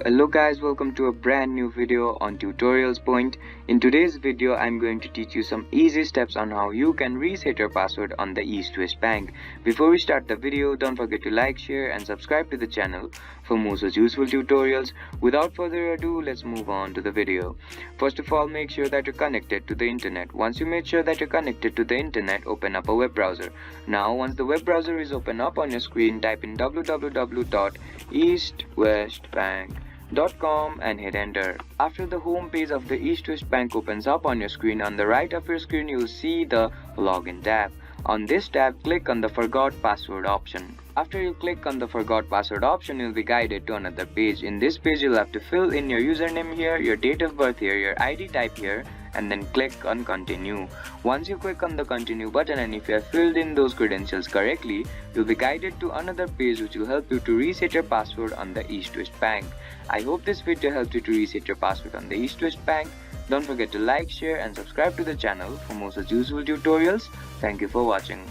Hello guys, welcome to a brand new video on Tutorials Point. In today's video, I'm going to teach you some easy steps on how you can reset your password on the EastWest Bank. Before we start the video, don't forget to like, share and subscribe to the channel for more such useful tutorials. Without further ado, let's move on to the video. First of all, make sure that you're connected to the internet. Once you make sure that you're connected to the internet, open up a web browser. Now, once the web browser is open up on your screen, type in www.eastwestbank.com and hit enter. After the home page of the EastWest Bank opens up on your screen, on the right of your screen you'll see the login tab. On this tab, click on the forgot password option. After you click on the forgot password option, you'll be guided to another page. In this page, you'll have to fill in your username here, your date of birth here, your ID type here, and then click on continue. Once you click on the continue button and if you have filled in those credentials correctly, you'll be guided to another page which will help you to reset your password on the EastWest Bank. I hope this video helped you to reset your password on the EastWest Bank. Don't forget to like, share and subscribe to the channel for more such useful tutorials. Thank you for watching.